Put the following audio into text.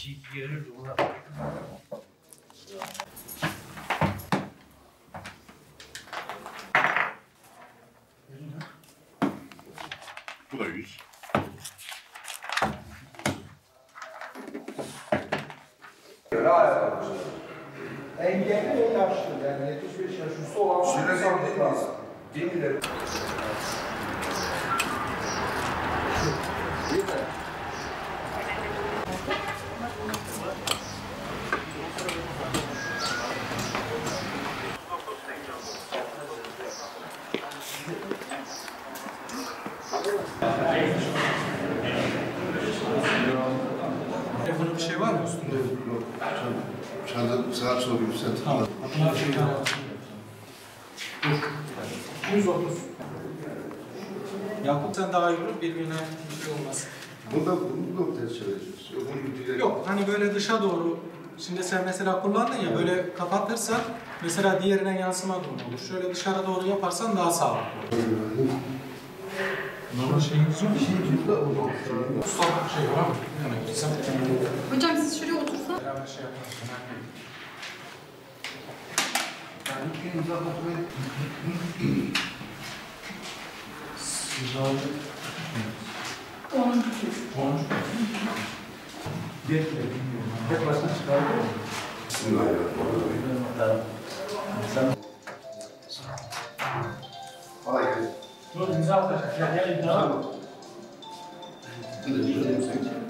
Bu da 100. Engelli ve yaşlı, yani 75 yaş üstü olan Sürebilir miyiz? Değil mi? Telefonun bir şey var mı üstünde? Yok. Çanda saat soruyor sen. Tamam. Hatırlar şey var. 130. Yakup sen daha iyi olur, birbirine bir şey olmaz. Bunu ters çevireceğiz. Yok, hani böyle dışa doğru, şimdi sen mesela kullandın ya, böyle kapatırsan mesela diğerine yansıma durumu olur. Şöyle dışarı doğru yaparsan daha sağlıklı olur. Normal şeyimiz yok. Usta şey var mı? Hemen gitsem. Hocam siz şuraya otursanız. Beraber şey yaparız. Hayır. Dur imza atacak. Gel imza. Tamam. Hadi,